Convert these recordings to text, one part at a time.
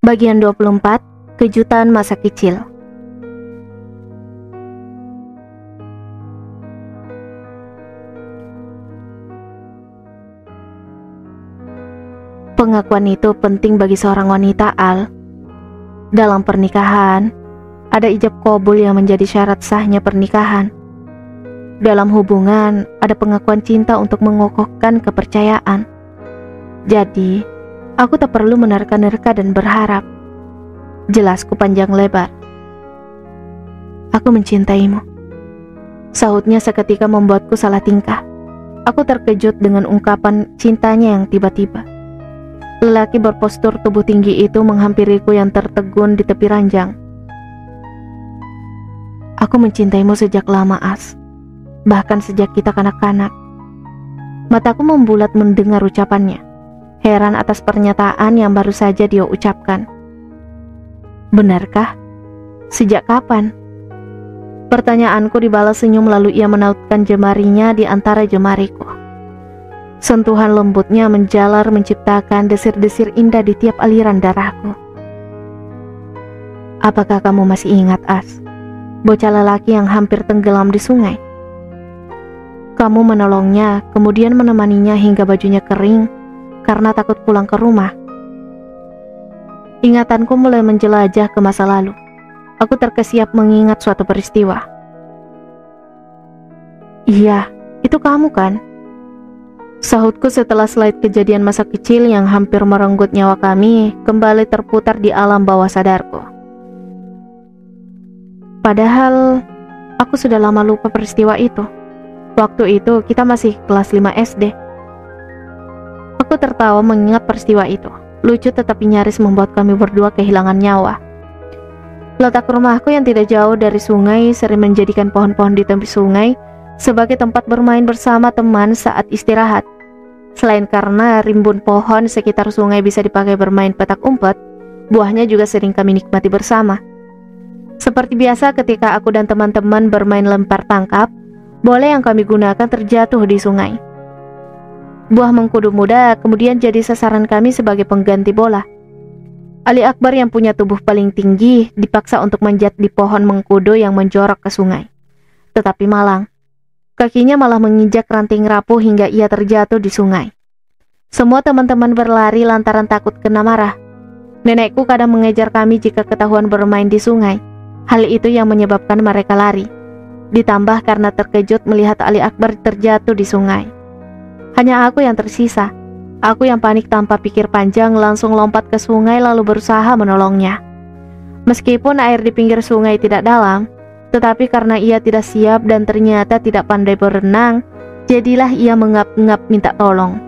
Bagian 24, Kejutan Masa Kecil. Pengakuan itu penting bagi seorang wanita, Al. Dalam pernikahan, ada ijab qabul yang menjadi syarat sahnya pernikahan. Dalam hubungan, ada pengakuan cinta untuk mengokohkan kepercayaan. Jadi, aku tak perlu menerka-nerka dan berharap. Jelasku panjang lebar. Aku mencintaimu. Sahutnya seketika membuatku salah tingkah. Aku terkejut dengan ungkapan cintanya yang tiba-tiba. Lelaki berpostur tubuh tinggi itu menghampiriku yang tertegun di tepi ranjang. Aku mencintaimu sejak lama, As. Bahkan sejak kita kanak-kanak. Mataku membulat mendengar ucapannya. Heran atas pernyataan yang baru saja dia ucapkan. Benarkah? Sejak kapan? Pertanyaanku dibalas senyum lalu ia menautkan jemarinya di antara jemariku. Sentuhan lembutnya menjalar menciptakan desir-desir indah di tiap aliran darahku. Apakah kamu masih ingat, As? Bocah lelaki yang hampir tenggelam di sungai. Kamu menolongnya, kemudian menemaninya hingga bajunya kering karena takut pulang ke rumah. Ingatanku mulai menjelajah ke masa lalu. Aku terkesiap mengingat suatu peristiwa. Iya, itu kamu kan? Sahutku setelah slide kejadian masa kecil yang hampir merenggut nyawa kami kembali terputar di alam bawah sadarku. Padahal, aku sudah lama lupa peristiwa itu. Waktu itu kita masih kelas 5 SD. Aku tertawa mengingat peristiwa itu. Lucu tetapi nyaris membuat kami berdua kehilangan nyawa. Letak rumahku yang tidak jauh dari sungai sering menjadikan pohon-pohon di tepi sungai sebagai tempat bermain bersama teman saat istirahat. Selain karena rimbun pohon sekitar sungai bisa dipakai bermain petak umpet, buahnya juga sering kami nikmati bersama. Seperti biasa ketika aku dan teman-teman bermain lempar tangkap, bola yang kami gunakan terjatuh di sungai. Buah mengkudu muda kemudian jadi sasaran kami sebagai pengganti bola. Ali Akbar yang punya tubuh paling tinggi dipaksa untuk manjat di pohon mengkudu yang menjorok ke sungai. Tetapi malang. Kakinya malah menginjak ranting rapuh hingga ia terjatuh di sungai. Semua teman-teman berlari lantaran takut kena marah. Nenekku kadang mengejar kami jika ketahuan bermain di sungai. Hal itu yang menyebabkan mereka lari. Ditambah karena terkejut melihat Ali Akbar terjatuh di sungai. Hanya aku yang tersisa. Aku yang panik tanpa pikir panjang langsung lompat ke sungai lalu berusaha menolongnya. Meskipun air di pinggir sungai tidak dalam, tetapi karena ia tidak siap dan ternyata tidak pandai berenang, jadilah ia mengap-ngap minta tolong.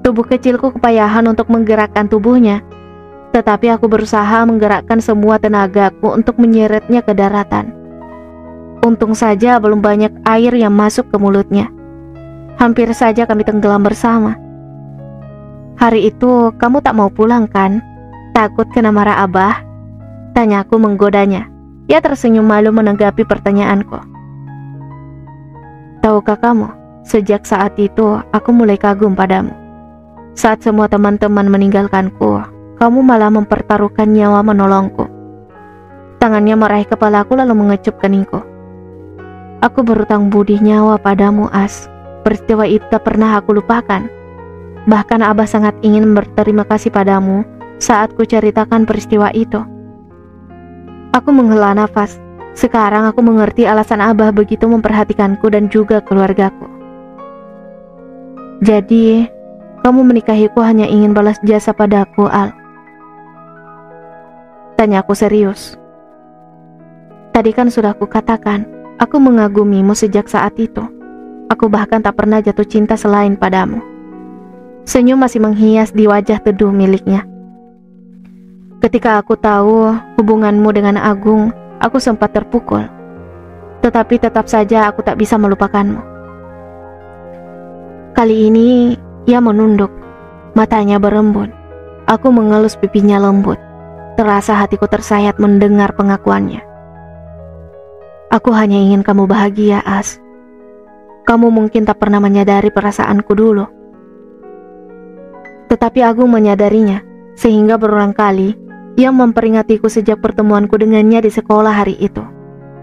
Tubuh kecilku kepayahan untuk menggerakkan tubuhnya, tetapi aku berusaha menggerakkan semua tenagaku untuk menyeretnya ke daratan. Untung saja belum banyak air yang masuk ke mulutnya. Hampir saja kami tenggelam bersama. Hari itu kamu tak mau pulang kan? Takut kena marah Abah? Tanyaku menggodanya. Ia tersenyum malu menanggapi pertanyaanku. Tahukah kamu, sejak saat itu aku mulai kagum padamu. Saat semua teman-teman meninggalkanku, kamu malah mempertaruhkan nyawa menolongku. Tangannya meraih kepalaku lalu mengecup keningku. Aku berutang budi nyawa padamu, As. Peristiwa itu tak pernah aku lupakan. Bahkan Abah sangat ingin berterima kasih padamu saat ku ceritakan peristiwa itu. Aku menghela nafas. Sekarang aku mengerti alasan Abah begitu memperhatikanku dan juga keluargaku. Jadi, kamu menikahiku hanya ingin balas jasa padaku, Al? Tanyaku serius. Tadi kan sudah aku katakan, aku mengagumimu sejak saat itu. Aku bahkan tak pernah jatuh cinta selain padamu. Senyum masih menghias di wajah teduh miliknya. Ketika aku tahu hubunganmu dengan Agung, aku sempat terpukul. Tetapi tetap saja aku tak bisa melupakanmu. Kali ini ia menunduk, matanya berembun. Aku mengelus pipinya lembut. Terasa hatiku tersayat mendengar pengakuannya. Aku hanya ingin kamu bahagia, As. Kamu mungkin tak pernah menyadari perasaanku dulu. Tetapi Agung menyadarinya, sehingga berulang kali yang memperingatiku sejak pertemuanku dengannya di sekolah hari itu.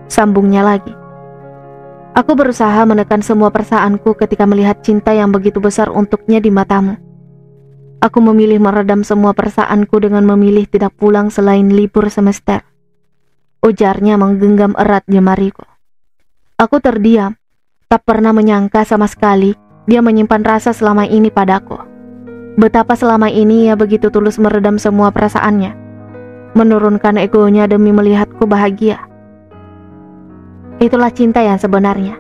Sambungnya lagi. Aku berusaha menekan semua perasaanku ketika melihat cinta yang begitu besar untuknya di matamu. Aku memilih meredam semua perasaanku dengan memilih tidak pulang selain libur semester. Ujarnya menggenggam erat jemariku. Aku terdiam, tak pernah menyangka sama sekali dia menyimpan rasa selama ini padaku. Betapa selama ini ia begitu tulus meredam semua perasaannya, menurunkan egonya demi melihatku bahagia. Itulah cinta yang sebenarnya.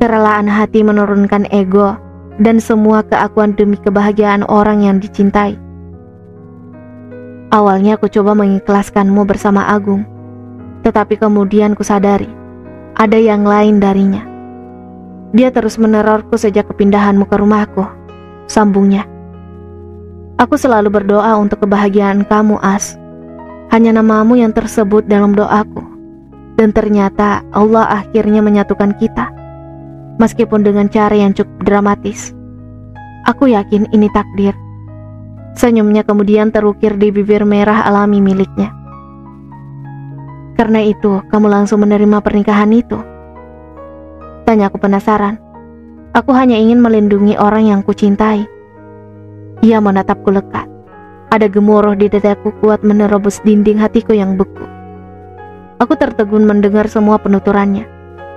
Kerelaan hati menurunkan ego dan semua keakuan demi kebahagiaan orang yang dicintai. Awalnya aku coba mengikhlaskanmu bersama Agung, tetapi kemudian kusadari ada yang lain darinya. Dia terus menerorku sejak kepindahanmu ke rumahku, sambungnya. Aku selalu berdoa untuk kebahagiaan kamu, As. Hanya namamu yang tersebut dalam doaku. Dan ternyata Allah akhirnya menyatukan kita, meskipun dengan cara yang cukup dramatis. Aku yakin ini takdir. Senyumnya kemudian terukir di bibir merah alami miliknya. Karena itu, kamu langsung menerima pernikahan itu? Tanyaku penasaran. Aku hanya ingin melindungi orang yang kucintai. Ia menatapku lekat. Ada gemuruh di dadaku kuat menerobos dinding hatiku yang beku. Aku tertegun mendengar semua penuturannya.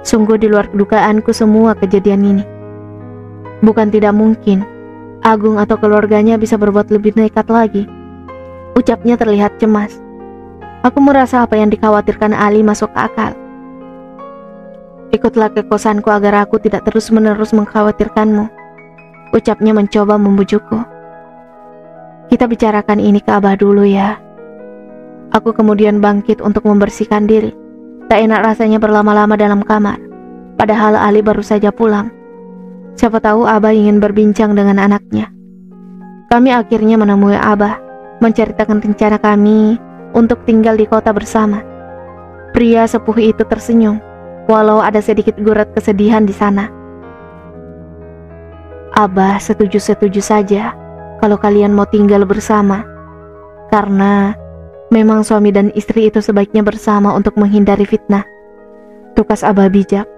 Sungguh di luar kedugaanku semua kejadian ini. Bukan tidak mungkin Agung atau keluarganya bisa berbuat lebih nekat lagi. Ucapnya terlihat cemas. Aku merasa apa yang dikhawatirkan Ali masuk akal. Ikutlah ke kosanku agar aku tidak terus-menerus mengkhawatirkanmu. Ucapnya mencoba membujukku. Kita bicarakan ini ke Abah dulu ya. Aku kemudian bangkit untuk membersihkan diri. Tak enak rasanya berlama-lama dalam kamar, padahal Ali baru saja pulang. Siapa tahu Abah ingin berbincang dengan anaknya. Kami akhirnya menemui Abah, menceritakan rencana kami untuk tinggal di kota bersama. Pria sepuh itu tersenyum, walau ada sedikit gurat kesedihan di sana. Abah setuju-setuju saja kalau kalian mau tinggal bersama, karena memang suami dan istri itu sebaiknya bersama untuk menghindari fitnah. Tukas Abah bijak.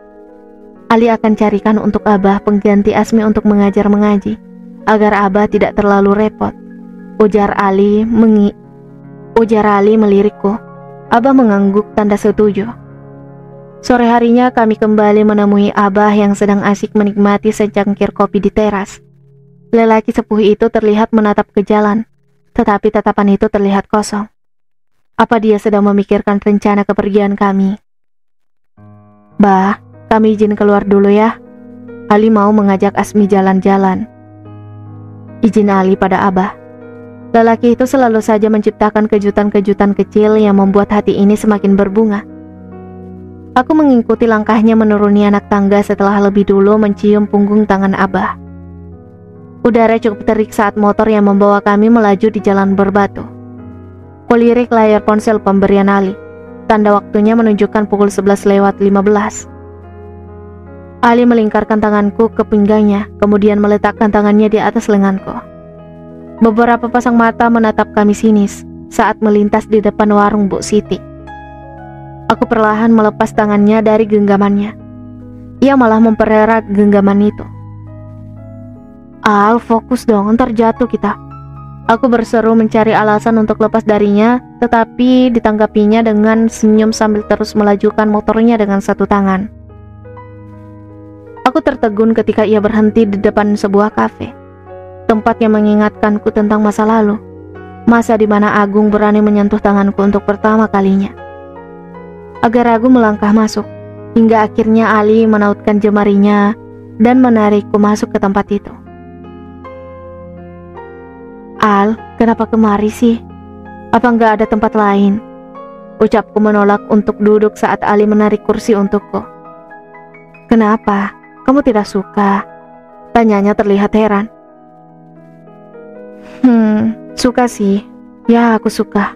Ali akan carikan untuk Abah pengganti Asmi untuk mengajar mengaji, agar Abah tidak terlalu repot. Ujar Ali melirikku. Abah mengangguk tanda setuju. Sore harinya kami kembali menemui Abah yang sedang asyik menikmati secangkir kopi di teras. Lelaki sepuh itu terlihat menatap ke jalan, tetapi tatapan itu terlihat kosong. Apa dia sedang memikirkan rencana kepergian kami? Bah, kami izin keluar dulu ya. Ali mau mengajak Asmi jalan-jalan. Izin Ali pada Abah. Lelaki itu selalu saja menciptakan kejutan-kejutan kecil yang membuat hati ini semakin berbunga. Aku mengikuti langkahnya menuruni anak tangga setelah lebih dulu mencium punggung tangan Abah. Udara cukup terik saat motor yang membawa kami melaju di jalan berbatu. Kulirik layar ponsel pemberian Ali. Tanda waktunya menunjukkan pukul 11:15. Ali melingkarkan tanganku ke pinggangnya, kemudian meletakkan tangannya di atas lenganku. Beberapa pasang mata menatap kami sinis saat melintas di depan warung Bu Siti. Aku perlahan melepas tangannya dari genggamannya. Ia malah mempererat genggaman itu. Al, fokus dong, ntar jatuh kita. Aku berseru mencari alasan untuk lepas darinya, tetapi ditanggapinya dengan senyum sambil terus melajukan motornya dengan satu tangan. Aku tertegun ketika ia berhenti di depan sebuah kafe, tempat yang mengingatkanku tentang masa lalu, masa di mana Agung berani menyentuh tanganku untuk pertama kalinya. Agar Agung melangkah masuk, hingga akhirnya Ali menautkan jemarinya dan menarikku masuk ke tempat itu. Al, kenapa kemari sih? Apa nggak ada tempat lain? Ucapku menolak untuk duduk saat Ali menarik kursi untukku. Kenapa? Kamu tidak suka? Tanyanya terlihat heran. Suka sih. Ya, aku suka.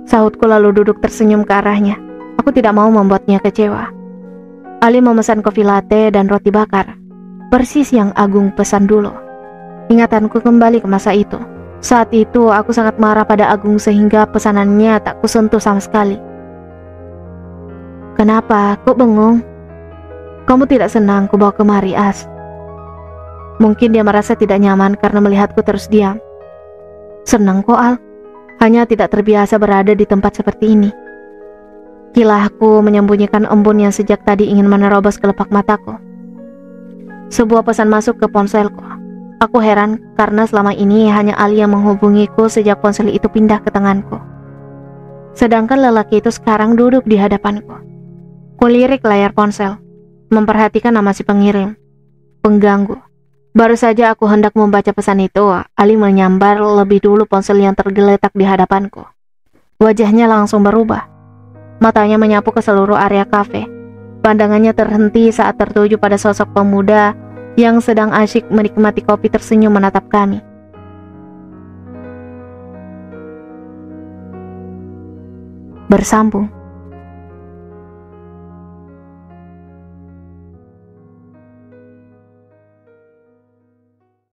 Sahutku lalu duduk tersenyum ke arahnya. Aku tidak mau membuatnya kecewa. Ali memesan kopi latte dan roti bakar, persis yang Agung pesan dulu. Ingatanku kembali ke masa itu. Saat itu aku sangat marah pada Agung sehingga pesanannya tak kusentuh sama sekali. Kenapa? Kok bengong? Kamu tidak senang ku bawa kemari, As? Mungkin dia merasa tidak nyaman karena melihatku terus diam. Senang kok, Al. Hanya tidak terbiasa berada di tempat seperti ini. Kilahku menyembunyikan embun yang sejak tadi ingin menerobos kelopak mataku. Sebuah pesan masuk ke ponselku. Aku heran karena selama ini hanya Ali yang menghubungiku sejak ponsel itu pindah ke tanganku. Sedangkan lelaki itu sekarang duduk di hadapanku. Kulirik layar ponsel, memperhatikan nama si pengirim. Pengganggu. Baru saja aku hendak membaca pesan itu, Ali menyambar lebih dulu ponsel yang tergeletak di hadapanku. Wajahnya langsung berubah. Matanya menyapu ke seluruh area kafe. Pandangannya terhenti saat tertuju pada sosok pemuda yang sedang asyik menikmati kopi tersenyum menatap kami. Bersambung.